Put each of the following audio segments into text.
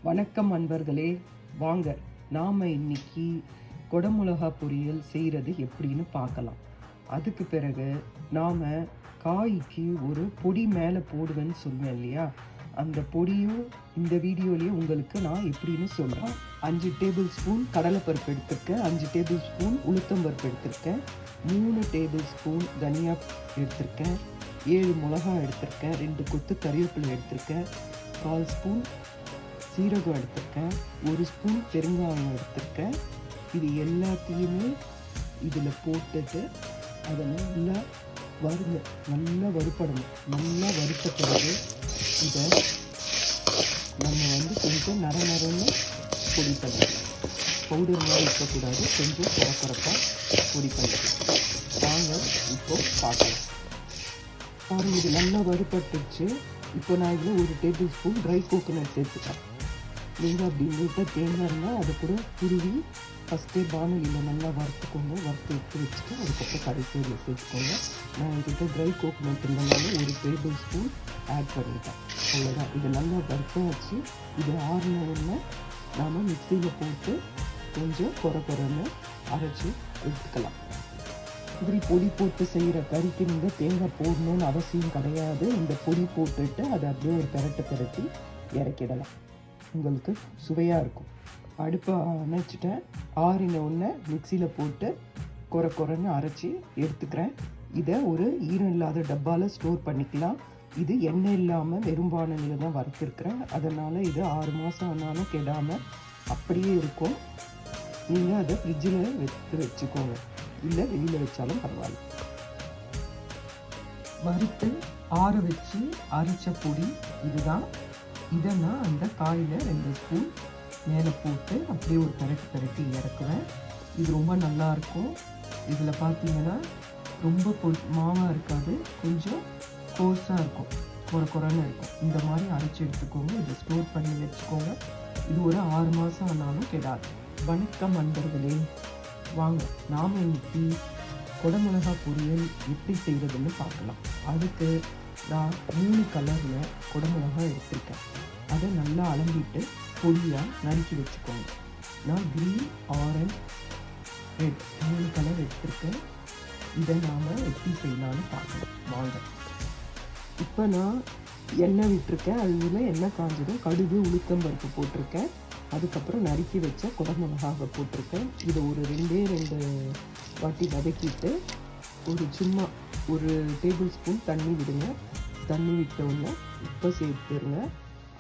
வணக்கம் அன்பர்களே, வாங்க நாம் இன்னைக்கு குடமிளகா பொரியல் செய்கிறது எப்படின்னு பார்க்கலாம். அதுக்கு பிறகு நாம் காய்க்கு ஒரு பொடி மேலே போடுவேன்னு சொன்னேன் இல்லையா, அந்த பொடியும் இந்த வீடியோலேயே உங்களுக்கு நான் எப்படின்னு சொல்கிறேன். 5 டேபிள் ஸ்பூன் கடலைப்பருப்பு எடுத்திருக்கேன், 5 டேபிள் ஸ்பூன் உளுத்தம்பருப்பு எடுத்திருக்கேன், 3 டேபிள் ஸ்பூன் தனியா எடுத்திருக்கேன், 7 மிளகா எடுத்திருக்கேன், 2 கொத்து கறிவேப்பிலை எடுத்திருக்கேன், 1/4 ஸ்பூன் சீரகம் எடுத்திருக்கேன், 1 ஸ்பூன் பெருங்காயம் எடுத்திருக்கேன். இது எல்லாத்தையுமே இதில் போட்டுட்டு அதை நல்லா நல்லா வறுப்படணும். நல்லா வறுத்த பிறகு இதை நம்ம கொஞ்சம் நரன்னு பொடி பண்ணணும். பவுடர் மாதிரி இருக்கக்கூடாது, கொஞ்சம் குறப்பாக பொடி பண்ணணும். வாங்க இப்போ பார்க்கலாம். பாருங்க, இது நல்லா வறுப்பட்டுச்சு. இப்போ நான் இதில் 1 டேபிள் ஸ்பூன் ட்ரை கோகோனட் சேர்த்துட்டேன். நீங்கள் அப்படி நீட்டாக தேங்காய் இருந்தால் அதை கூட துருவி ஃபஸ்ட்டே பானலியில் நல்லா வறுத்து எடுத்து வச்சுட்டு அதுக்கப்புறம் கடைசியில் சேர்த்துக்கோங்க. நான் என்கிட்ட ட்ரை கோகோனட் இருந்தனால 1 டேபிள் ஸ்பூன் ஆட் பண்ணிட்டேன். அவ்வளோதான். இதை நல்லா வறுத்தாச்சு. இது ஆறினவுடனே நாம் மிக்சியில் போட்டு கொஞ்சம் குறன்னு அரைச்சி எடுத்துக்கலாம். இப்படி பொடி போட்டு செய்கிற கறிக்கு நீங்கள் தேங்காய் போடணுன்னு அவசியம் கிடையாது. இந்த பொடி போட்டுட்டு அதை அப்படியே ஒரு பிரட்டி இறக்கிடலாம். உங்களுக்கு சுவையாக இருக்கும். அடுப்பை அணைச்சிட்டேன். ஆறினவுடனே மிக்சியில் போட்டு குறன்னு அரைச்சி எடுத்துக்கிறேன். இதை ஒரு ஈரம் இல்லாத டப்பாவில் ஸ்டோர் பண்ணிக்கலாம். இது எண்ணெய் இல்லாமல் வெறும் பானலில் தான் வறுத்துருக்குறேன். அதனால் இது 6 மாதம் ஆனாலும் கெடாமல் அப்படியே இருக்கும். நீங்கள் அதை ஃப்ரிட்ஜில் வச்சுக்கோங்க, இல்லை வெளியில் வச்சாலும் பரவாயில்ல. வறுத்து ஆற வச்சு அரைச்ச பொடி இதுதான். இதை நான் அந்த காயில் 2 ஸ்பூன் மேலே போட்டு அப்படியே ஒரு பிரட்டி இறக்குவேன். இது ரொம்ப நல்லாயிருக்கும். இதில் பார்த்தீங்கன்னா ரொம்ப மாவாக இருக்காது, கொஞ்சம் கோர்ஸாக இருக்கும், குறன்னு இருக்கும். இந்த மாதிரி அரைச்சி எடுத்துக்கோங்க. இதை ஸ்டோர் பண்ணி வச்சுக்கோங்க. இது ஒரு 6 மாதம் ஆனாலும் கெடாது. வணக்கம் அன்பர்களே, வாங்க நாம் இன்னைக்கு குடமிளகா பொரியல் எப்படி செய்கிறதுன்னு பார்க்கலாம். அதுக்கு நான் 3 கலரில் குடமிளகா எடுத்திருக்கேன். அதை நல்லா அலம்பிட்டு பொடியாக நறுக்கி வச்சுக்கோங்க. நான் க்ரீன், ஆரஞ்ச், ரெட் 3 கலர் எடுத்திருக்கேன். இதை நாம் எப்படி செய்யலான்னு பார்க்கலாம். வாங்க. இப்போ நான் எண்ணெய் விட்டுருக்கேன். அதில் எண்ணெய் காஞ்சதும் கடுகு உளுத்தம்பருப்பு போட்டிருக்கேன். அதுக்கப்புறம் நறுக்கி வச்ச குடமிளகாவை போட்டிருக்கேன். இதை ஒரு 2 வாட்டி வதக்கிட்டு சும்மா 1 டேபிள் ஸ்பூன் தண்ணி விடுங்க. தண்ணி விட்டவுடனே உப்பை சேர்த்துருங்க.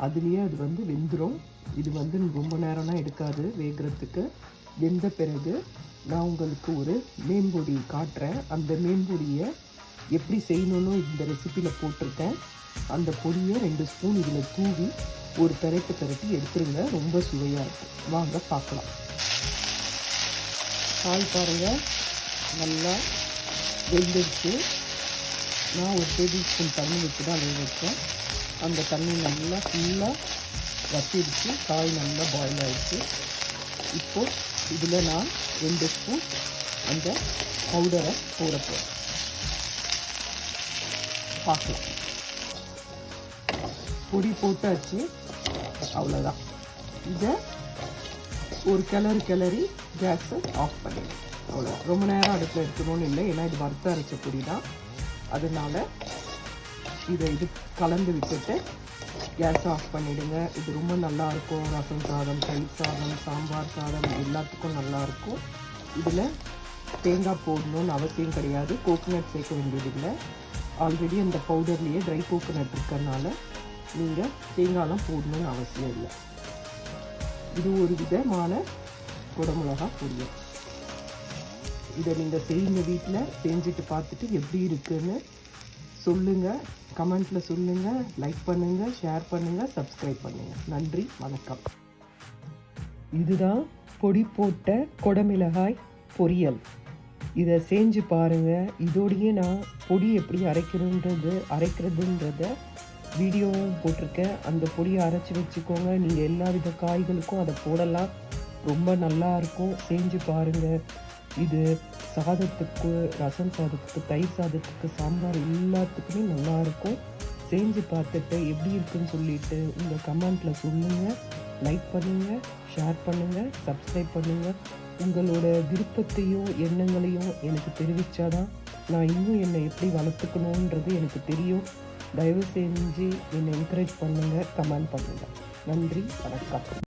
அதுலேயே அது வெந்துடும். இது ரொம்ப நேரம்லாம் எடுக்காது வேகிறதுக்கு. வெந்த பிறகு நான் உங்களுக்கு ஒரு மேம்பொடி காட்டுறேன். அந்த மேம்பொடியை எப்படி செய்யணும்னு இந்த ரெசிப்பியில் போட்டிருக்கேன். அந்த பொடியை 2 ஸ்பூன் இதில் தூவி ஒரு பிரட்டி எடுத்துருங்க. ரொம்ப சுவையாக இருக்கும். வாங்க பார்க்கலாம். காய் பாருங்கள், நல்லா வெந்துடுச்சு. நான் 1 டேபிள் ஸ்பூன் தண்ணி வச்சு தான் வேக வச்சேன். அந்த தண்ணி நல்லா ஃபுல்லாக வற்றிடுச்சு. காய் நல்லா பாயில் ஆகிடுச்சு. இப்போது இதில் நான் 2 ஸ்பூன் அந்த பவுடரை போட போகிறேன். பார்க்கலாம். பொடி போட்டாச்சு. அவ்வளோதான். இதை ஒரு கிளறி கேஸை ஆஃப் பண்ணிடுங்க. அவ்வளோ. ரொம்ப நேரம் அடுப்பில் இருக்கணும்னு இல்லை, ஏன்னா இது வறுத்த அரைச்ச பொடி தான். அதனால் இதை கலந்து விட்டுட்டு கேஸை ஆஃப் பண்ணிவிடுங்க. இது ரொம்ப நல்லாயிருக்கும். ரசம் சாதம், தயிர் சாதம், சாம்பார் சாதம் எல்லாத்துக்கும் நல்லாயிருக்கும். இதில் தேங்காய் போடணும்னு அவசியம் கிடையாது. கோகோனட் சேர்க்க வேண்டியதில்லை. ஆல்ரெடி அந்த பவுடர்லேயே ட்ரை கோகோனட் இருக்கிறதுனால நீங்கள் தேங்காயெலாம் போடணும்னு அவசியம் இல்லை. இது ஒரு விதமான குடமிளகா பொரியல். இதை நீங்கள் செய்யுங்க, வீட்டில் செஞ்சுட்டு பார்த்துட்டு எப்படி இருக்குன்னு சொல்லுங்கள். கமெண்ட்டில் சொல்லுங்கள். லைக் பண்ணுங்கள், ஷேர் பண்ணுங்கள், சப்ஸ்கிரைப் பண்ணுங்கள். நன்றி, வணக்கம். இதுதான் பொடி போட்ட குடமிளகாய் பொரியல். இதை செஞ்சு பாருங்கள். இதோடையே நான் பொடி எப்படி அரைக்கிறதுன்றத வீடியோவும் போட்டிருக்கேன். அந்த பொடியை அரைச்சி வச்சுக்கோங்க. நீங்கள் எல்லா வித காய்களுக்கும் அதை போடலாம். ரொம்ப நல்லாயிருக்கும். செஞ்சு பாருங்கள். இது சாதத்துக்கு, ரசம் சாதத்துக்கு, தயிர் சாதத்துக்கு, சாம்பார் எல்லாத்துக்குமே நல்லாயிருக்கும். செஞ்சு பார்த்துட்டு எப்படி இருக்குன்னு சொல்லிவிட்டு உங்கள் கமெண்ட்டில் சொல்லுங்கள். லைக் பண்ணுங்கள், ஷேர் பண்ணுங்கள், சப்ஸ்கிரைப் பண்ணுங்கள். உங்களோட விருப்பத்தையும் எண்ணங்களையும் எனக்கு தெரிவித்தாதான் நான் இன்னும் என்னை எப்படி வளர்த்துக்கணுன்றது எனக்கு தெரியும். தயவு செஞ்சு என்னை என்கரேஜ் பண்ணுங்கள், கமெண்ட் பண்ணுங்கள். நன்றி, வணக்கம்.